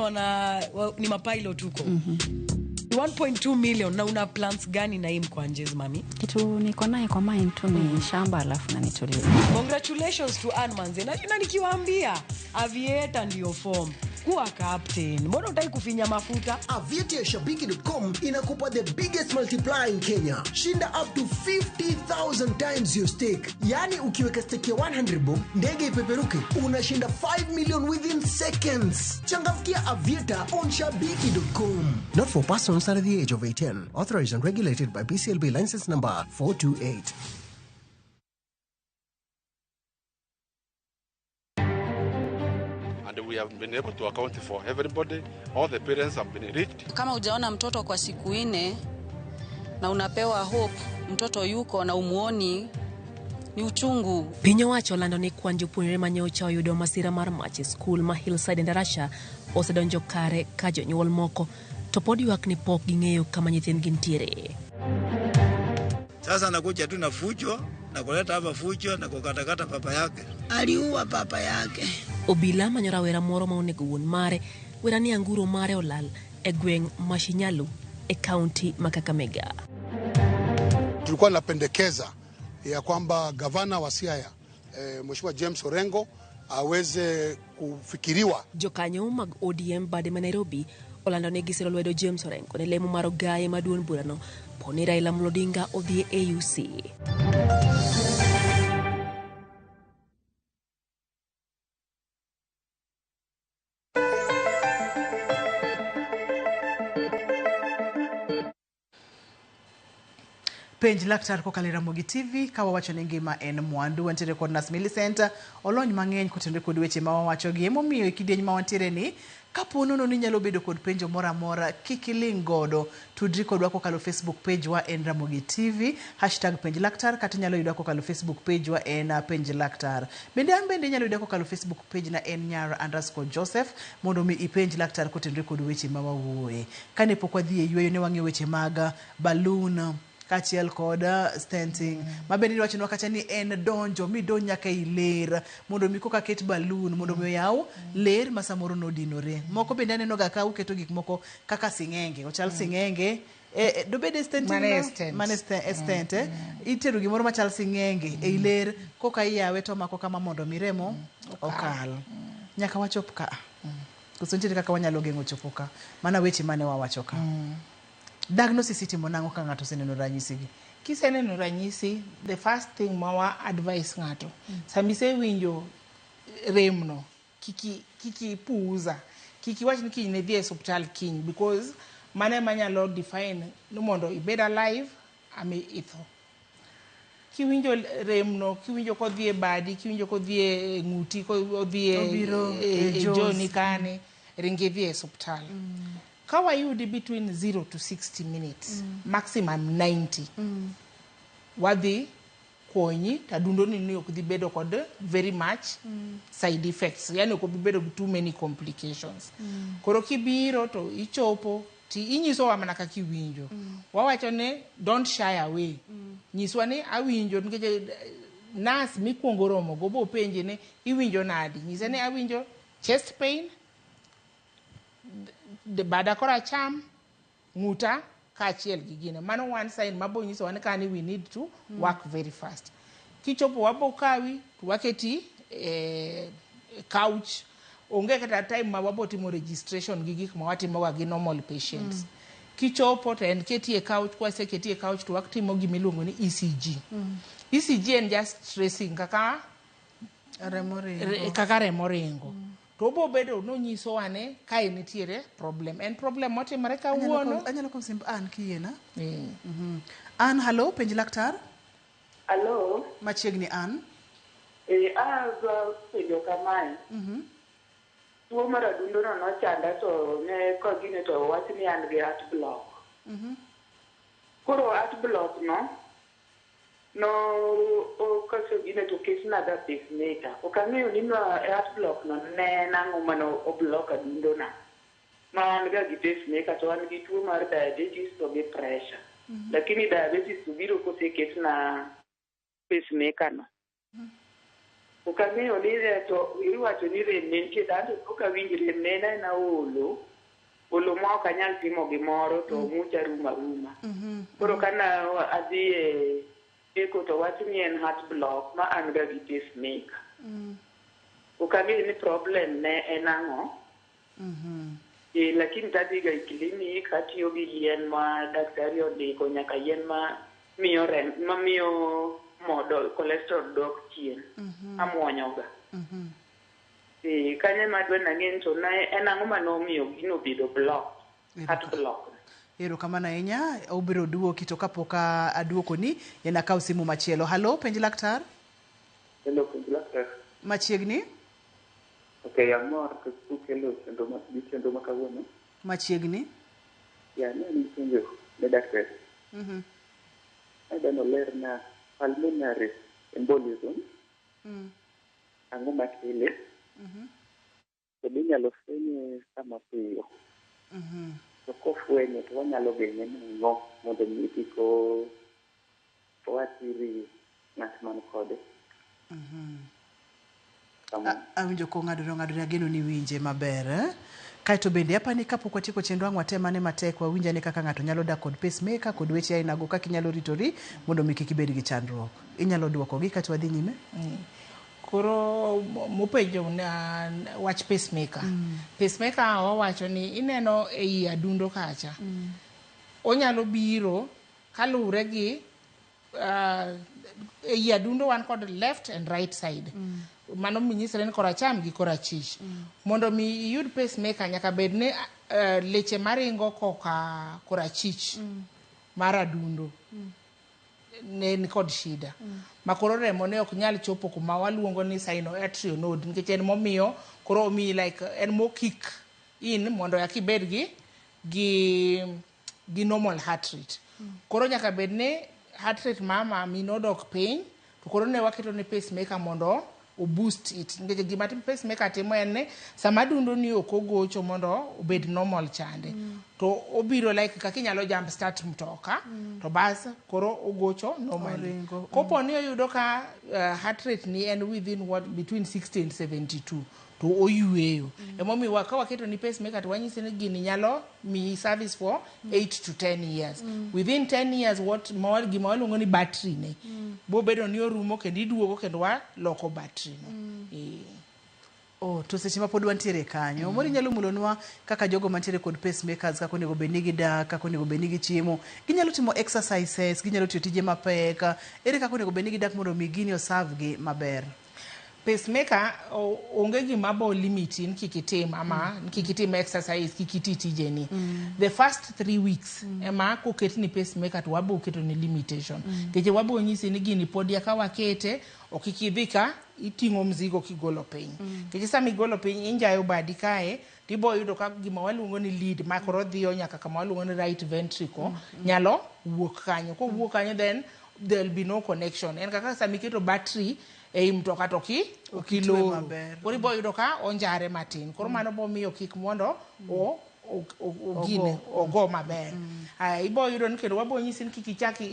Speaker 18: ni mapilot huko. 1.2 million na una plans gani na hii mkwanjezi mami?
Speaker 19: Kitu niko naye kwa mind tu ni shamba alafu na nitulie.
Speaker 18: Congratulations to Ann Manze. Na nikiwaambia aviator ndio form. Kuwa captain. Mbona utaki kufinya mafuta?
Speaker 10: Aviator Shabiki.com inakupa the biggest multiplier in Kenya. Shinda up to 50,000 times your stake. Yani ukiweka stake ya 100 bob, ndege ipeperuke, unashinda 5 million within seconds. Changamkia Aviator on Shabiki.com. Not for persons under the age of 18. Authorized and regulated by BCLB license number 428.
Speaker 20: We have been able to account for everybody. All the parents have been reached.
Speaker 21: Kama hujaona mtoto kwa siku 4 na unapewa hope mtoto yuko na umuoni, ni uchungu.
Speaker 22: Pinyo wacho lando ni kwan jopuonjre manyocha oyudo masira mar mach e skul ma Hillside Ndarasha osedonjo kare ka jonyuol moko to pod ywak ni pok ging'eyo kama nyithindgi ntiere.
Speaker 23: Sasa nakuja tu na fujo na kuleta hapa fujo na kukatakata papa yake. Aliua papa yake.
Speaker 22: Obila manyora wera moro ma onego wuon mare wera ni anguro mare olal e gweng' Mashinyalu e county ma Kakamega.
Speaker 24: Tulikuwa napendekeza ya kwamba gavana wa Siaya Mheshimiwa James Orengo aweze kufikiriwa.
Speaker 22: Jokanyo mag ODM bade ma Nairobi olando ne gisiro lwedo James Orengo ne lemo maro gaye maduon burano poni Raila Amolo Odinga odhi AUC.
Speaker 1: Penj laktar kokalo Ramogi TV kawa wacho ni ngima en mwandu. Wantiere kod Nas Millicent olony mang'eny kotenore kod weche ma wawacho gi emomiyo e kidieny ma wantiere ni kapono ni nyalo bedo kod penjo mora mora kikiling godo tudri kodwa kokalo Facebook page wa en Ramogi TV #penj laktar kata nyalo yudo kokalo Facebook page wa en penj laktar. Bende nyalo yudo kokalo Facebook page na en Nyara_Joseph mondo mi ipenj laktar kotenore kod weche ma wawuoye. Kane pok wadhi e yweyo ne wang'e weche mag balloon kachiel koda stenting mabende wachino kata ni en donjo mi don nyaka iler mondo mi koka ket balloon mondo mi yaw ler masamoro no dinore. Moko bende aneno ga ka uketo gik moko kaka singenge ochal singenge do bede stenting mane stent itero gimoro machal singenge e ler koka iyawe to mako kama mondo miremo okal nyaka wachop ka kusonjiri kaka wanyalo gengo chopoka mana weche mane wawacho ka. Diagnosis itimo nango ka ng'ato seneno ranyisi gi.
Speaker 2: Kiseneno ranyisi, the first thing mawa advice ng'ato. Samise winjo remno, kiki puuza. Kiki wach ni kiny ne dhi e hospital kiny because mane manyalo define no mondo ibed alive ame itho. Kiwinjo remno, kiwinjo kodhi e badi, kiwinjo kodhi e ng'uti, kodhi e joni kane, ringi dhi e hospital. Kawa yudi between 0 to 60 minutes, maximum 90. Wadhi konyi, tadundo ni okudhi bedo kod very much side effects. Yani okudhi bedo too many complications. Koro kibiro to ichopo, ti inyiso wa manaka kiwinjo. Wawacho ne, don't shy away. Nyiswa ne, awinjo, nkeje nas mikuongoromo, gobo penje ne, iwinjo nadi. Nyisa ne, awinjo chest pain, the badakora cham nguta kachiel gigine mano one sign mabo nyiso wan kani we need to work very fast. Kichopo wabo kawi waketi couch onge kata time ma wabo timo registration gi gik ma watimo ga gi normal patients. Kichopo to en keti e couch kwa se keti e couch to waktimo gi miluongo ni ECG. ECG en just tracing kaka remorengo. Tobo bedo no nyiso wane kai nitiere problem. En problem motimore ka wuono.
Speaker 1: Anyalo kom simb An kiena. An, hello, penj laktar.
Speaker 25: Hello.
Speaker 1: Machiegni An.
Speaker 25: Azwa penjo kamae. Tuo mar adundo no nochanda to ne kogine to wach ni an gi heart block. Koro heart block no okaso gine to kes na da pacemaker. Okang'eyo ni heart block no ne nango mano o block adundo na. ma an ga gi pacemaker to an gi tuo mar diabetes to gi pressure. Lakini diabetes to biro koseket na pacemaker no. Ukang'eyo ni to iwacho ni rem ne nitie dhano to kawinj rem ne na olo ma ok anyal timo gimoro to mucha ruma. Koro kana adhi eko to wach ni en heart block ma an ga gi pacemaker. Ukang'eyo ni problem ne en ang'o. Lakini tadhiga e klinik atiyo gi yien ma daktari ondiko nyaka yien ma miyo rem ma miyo modo cholesterol dok chien amuonyoga. Kanye madwe nang'en to na en ang'o manomiyo gino bedo block, heart block.
Speaker 1: Erokamano ahinya, obiro duoki to kapok aduokoni en akaw simu machielo. Halo, penj laktar?
Speaker 3: Hello, penj laktar.
Speaker 1: Machiegni?
Speaker 3: Okay, amor kukelo kendo makawuono.
Speaker 1: Machiegni?
Speaker 3: Ya, ne ni penjo ne daktar. Adano ler na pulmonary embolism. Ang'o makele? To inyalo fwenye sama piyo. To kofwenye to wanyalo geng'e nang'o mondo mi kik owatiri ng'at man kode.
Speaker 1: Awinjo ko ng'adore ageno ni winje maber. Kaito bende apani kapok watieko chenro ang' watemane matek wawinjane kaka ng'ato nyalo dak kod pacemaker kod weche ainago kaka inyalo ritori mondo mi kik ibed gi chandruok. Inyalo duokogi kata wadhi nyime?
Speaker 2: Koro mopenjo na wach pacemaker. Pacemaker wawacho ni ineno ei adundo kacha. Onyalo biro kalure gi ei adundo wan kod left and right side. Mano minyisre ni koracham gi korachich. Mondo mi iyud pacemaker nyaka bed ni leche maringo koka korachich mar adundo ne kod shida. Makoro remo ne ok nyal chopo kuma waluongo ni sinoatrial node nikech en momiyo koro omi like en mo kick in mondo yakibed gi normal heart rate. Koro nyaka bed ni heart rate mama mi nodok piny to koro ne waketo ni pacemaker mondo o boost it. Nikech gima pacemaker timo en ni sama adundo ni ok ogocho mondo obed normal chande. To obiro like kaka inyalo jump start mtoka to bas koro ogocho normally. Kopo ni oyudo ka heart rate ni en within between 60 and 72 to oyueyo. Emomi waka waketo ni pacemaker to wanyisi ni gini nyalo mi service for 8 to 10 years. Within 10 years gima waluongo ni battery ne bo bedo ni orumo kendo iduogo kendo wa loko battery no.
Speaker 1: To seche ma pod wantiere kanyo, mori nyalo mulonwa kaka jogo mantiere kod pacemakers kaka onego bed ni gidak, kaka onego bed ni gichiemo, ginyalo timo exercises, ginyalo tiyo tije mapek, ere kaka onego bed ni gidak mondo mi gini oserve gi maber.
Speaker 2: Pacemaker onge gima bo limit in kikitim ama kikitim exercise kikiti tijeni. The first 3 weeks ema koket ni pacemaker to wabo keto ni limitation. Keche wabo nyisi ni gini pod ya kawakete okikidhika iting'o mzigo kigolo piny. Keche sama igolo piny injayo badi kae tibo yudo ka gima waluongo ni lead makoro dhiyo nyaka kama waluongo ni right ventricle nyalo wuok kanyo. Ko wuok kanyo then there will be no connection. En kaka sama iketo battery ei mtoka toki okiloro. Koro ibo yudo ka onjare matin. Koro mano bo miyo kik mondo ogo maber. Ibo yudo ni kendo wabo nyisi ni kikichaki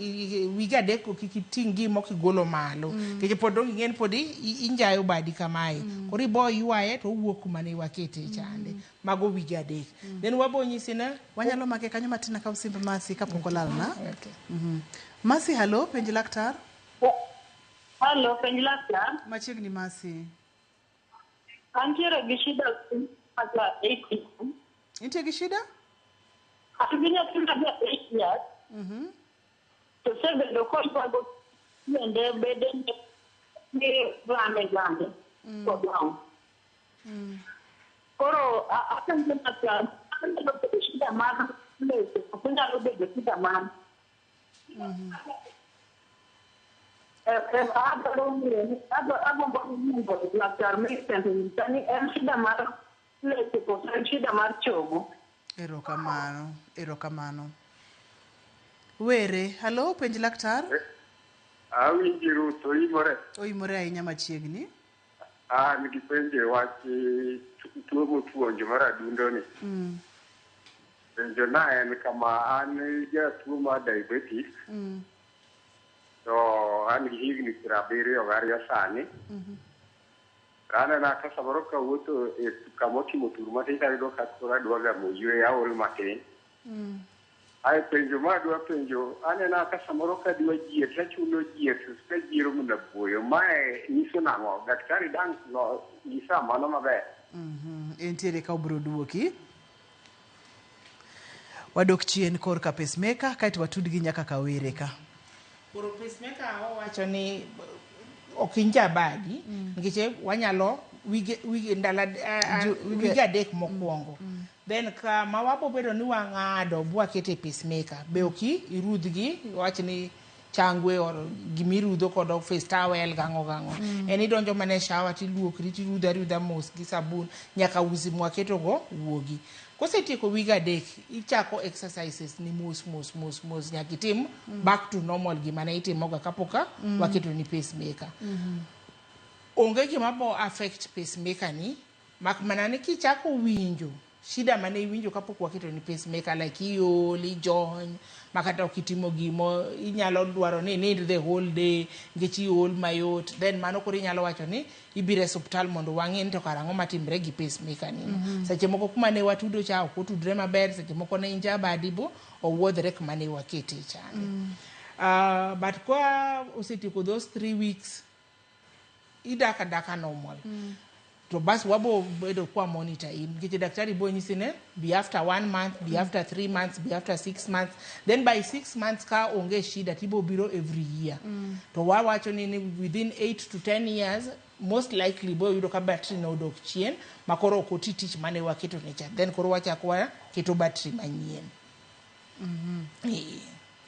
Speaker 2: wiga deko kikiting gimo kigolo malo. Keche pod dongi ng'en pod injayo badi kamae. Koro ibo yuaye to wuok kuma ne wakete chande. Mago wiga dek. Then wabo nyisi na
Speaker 1: wanyalo make kanyo matin akaw simbe Masi kapok olal na. Masi, halo, penj laktar?
Speaker 6: Halo, penj laktar?
Speaker 1: Machiegni Masi.
Speaker 6: Antiere gi shida hata 8 years.
Speaker 1: Intie gi shida?
Speaker 6: Atuginya tunda ya 8 years. To sebedo ko ibago nende bede ni rame. So down. Koro akan jemata akan do shida mana lese kunya do bede shida mana.
Speaker 1: Erokamano. Were, halo, penj laktar?
Speaker 7: Awinjiru to imore.
Speaker 1: Oimore ahinya machiegni.
Speaker 7: Nigi penje wach tuo motuonjo mar adundo ni. Penjo na en kama an jatuo mar diabetes. To an gi higni 70 sani. Anena ka samoro kawuotho e kama otimo tur matin tayudo ka koro adwa gamo yweyo aol matin. Ai penjo ma adwa penjo, anena ka samoro ka adwa jieth, achulo jieth ka jiro mana buoyo. Mae nyiso nang'o? Daktari dang' no nyisa mano maber.
Speaker 1: Entiere ka obro duoki. Wadok chien korka pacemaker kaito watudgi nyaka Kawere ka.
Speaker 2: Koro pacemaker owacho ni okinja badi nikech wanyalo wige ndala wige adek mokwongo. Then kama wapo bedo ni wang'ado bwakete pacemaker be oki irudhgi wach ni changwe or gimirudho kod face towel gang'o. En idonjo mane shower tiluokri tirudha mos gi sabun nyaka usi mwaketo go wuogi. Kosetieko wige adek ichako exercises ni mos nyaka itim back to normal gima ne itimoga kapoka waketo ni pacemaker. Onge gima bo affect pacemaker ni mak mana ni kichako winjo shida mane iwinjo kapok waketo ni pacemaker like ioli jony makata okitimo gimo inyalo dwaro ni need the whole day ngechi iol mayot then mano koro inyalo wacho ni ibire hospital mondo wang'e to karang'o matimre gi pacemaker ni. Seche moko kuma ne watudo cha ok otudre maber, seche moko ne inja badi bo owuodhre kuma ne wakete chande. But kwa osetieko those 3 weeks idaka normal. To bas wabo bedo kwa monitor in kiche daktari bo nyisine be after 1 month, be after 3 months, be after 6 months, then by 6 months ka onge shida tibo biro every year. To wawacho ni within 8 to 10 years most likely bo yudo ka battery no dok chien makoro okoti tich mane waketo necha then koro wacha kwa keto battery manyien.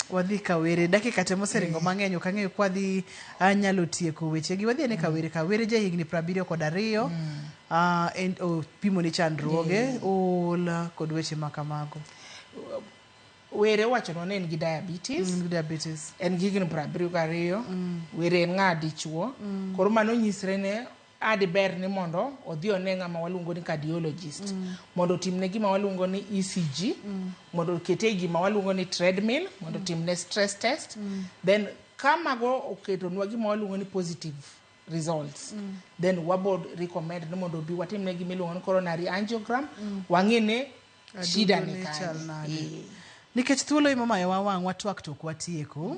Speaker 1: Wadhi Kawere dakika temo seringo mang'eny ok ang'eyo kwa dhi anyalo tieko wechegi. Wadhi ne Kawere ja higni 72 en pimo ni chandruoge ol kod weche makamago.
Speaker 2: Were wacho no en gi diabetes. En gi higni 72. Were en ng'a dichuo. Koro mano nyisre ne adi ber ni mondo odhi one ng'ama waluongo ni cardiologist mondo timne gima waluongo ni ECG mondo kete gima waluongo ni treadmill mondo timne stress test then kama go oketonwa gima waluongo ni positive results then wabo recommend ni mondo bi watimne gima iluongo ni coronary angiogram wang'ene shida ni kanye.
Speaker 1: Nikech thuolo imamayo wang' watwak tok watieko.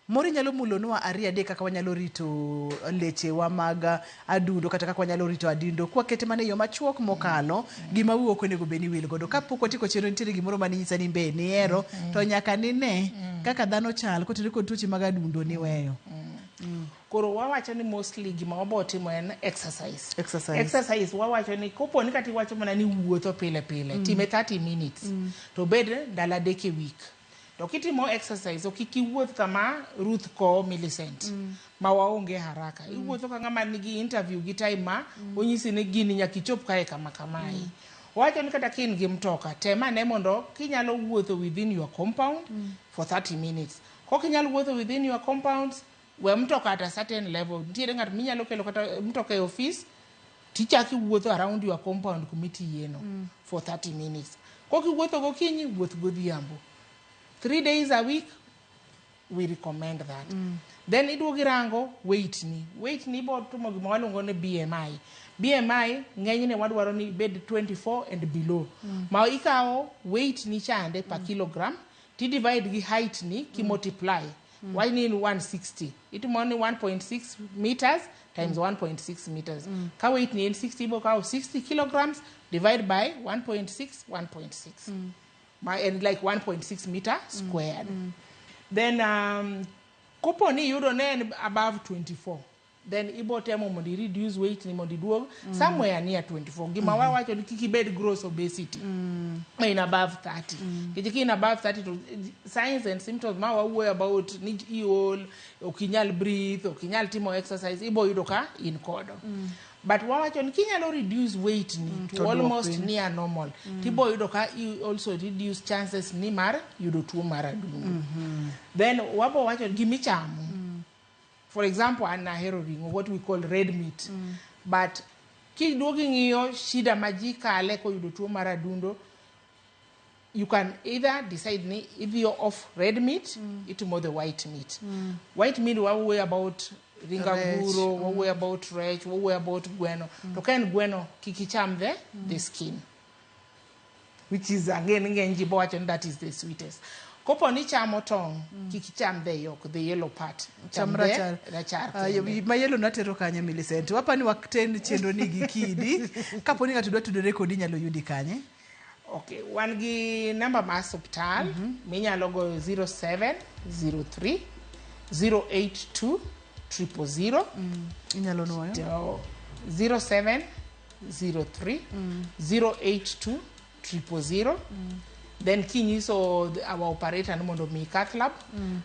Speaker 1: Mori nyalo mulonwa 2-3 kaka wanyalo rito lechewa mag adundo kata kaka wanyalo rito adindo kwa kete mane yo machuok mokalo gima wuok onego beni wil godo kapok watiko chero nitiere gimoro mane nyisa ni be ni ero to nyaka nine kaka dhano chal kotere kod tuoche mag adundo ni weyo.
Speaker 2: Koro wawacho ni mostly gima wabo timo en exercise wawacho ni kopo ni kati wacho mana ni wuotho pile time 30 minutes to bed dala deke week. To kitimo exercise okiki wuoth kama Ruth ko Millicent ma waonge haraka iwuotho ka ng'ama nigi interview gi time ma onyisi ne gini nyaka ichop kae kama kamai. Wacho ni kata kin gi mtoka tema ne mondo kinyalo wuotho within your compound for 30 minutes. Kokinyalo wuotho within your compound we mtoka at a certain level ntiere ng'at minyalo kelo kata mtoka e office tichaki wuotho around your compound kumiti yeno for 30 minutes. Kokiwuotho gokinyi wuoth godhiambo 3 days a week, we recommend that. Then iduogi rango weight ni bo tumo gima waluongo ni BMI. BMI ng'enyne wadwaro ni bed 24 and below. Ma ikawo weight ni chande per kilogram ti divide gi height ni ki multiply. Why ni 160? Itimo ni 1.6 meters times 1.6 meters. Ka weight ni 60 bo ka 60 kilograms divide by 1.6. And like 1.6 meter squared. Then kopo ni yudo ne above 24 then ibo temo mondi reduce weight ni mondi duog somewhere near 24 gima wawacho ni kikibed gross obesity in above 30 kijiki in above 30 to signs and symptoms ma wawuoyo about ni iol okinyal breathe okinyal timo exercise ibo yudo ka in kodo. But wawacho ni kinyalo reduce weight ni to almost near normal tibo yudo ka you also reduce chances ni mar yudo tuo mar adundo. Then wabo wacho gimichamo for example an ahero ringo what we call red meat but kiduogi ng'iyo shida maji kale ko yudo tuo mar adundo you can either decide ni if you're off red meat, itimo the white meat. White meat what way about ringaguro, what way about rech, what way about gweno. To can gweno kikicham the skin, which is again jiboach, that is the sweetest. Kopo ni chamo tong, kikicham the yolk, the yellow part.
Speaker 1: Cham rachar. Ma yellow natero kanye Millicent. Wapa ni wakten chenro ni gikidi. Kapo ni ngatudwa tudore kodi nyalo yudi kanye.
Speaker 2: Okay, wan gi number ma hospital, minyalo go 0703 082 000.
Speaker 1: Inyalo nuoyo.
Speaker 2: 0703 082 000. Then kinyiso our operator no mondo mi cath lab.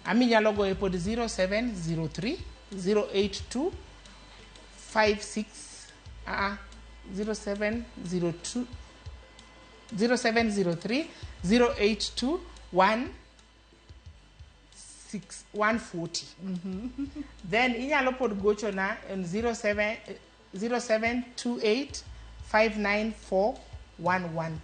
Speaker 2: Aminyalo go pod 0703 082 56 0702 0703 082 140. Then inyalo pod gocho na 0728 594 113.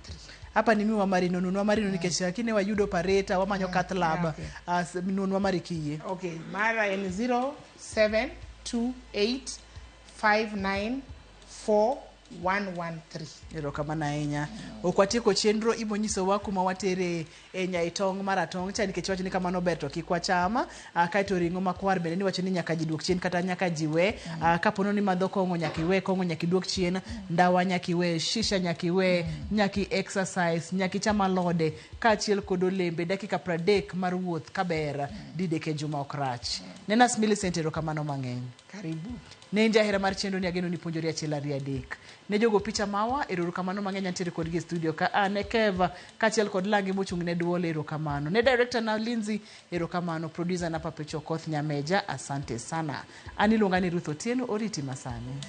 Speaker 1: Hapa ni miwa marino nunua marino nikesha kine wa yudo pareta wa manyo cath lab as nunua marikiye.
Speaker 2: Okay, mara en 0728 594 113.
Speaker 1: Erokamana enya. Okwatieko chenro ibo nyiso waku mawatere nyaitong maratong chani kecho ni kamano beto kikwa chama kaito ringo makwar bende ni wacho ni nyaka jiduok chien kata nyaka jiwe kapono ni madho kongo nyakiwe kongo nyakiduok chien ndawa nyakiwe shisha nyakiwe nyaki exercise nyaki chama lode kaachiel kod olembe dakika 30 mar wuoth kaber dideke juma okrach. Nenas Millicent erokamano mang'eny.
Speaker 2: Karibu.
Speaker 1: Ne njahera mar chenro ni ageno ni puonjori achiel ari adek. Ne jogo picha mawa erokamano mang'eny antiere kod gi studio ka ane Keva kaachiel kod Langi mochung' ne duol erokamano. Ne director na Lindsay erokamano, producer na Papecho Koth Nyameja asante sana. Ani luonga ni Ruth Otieno, oriti masani.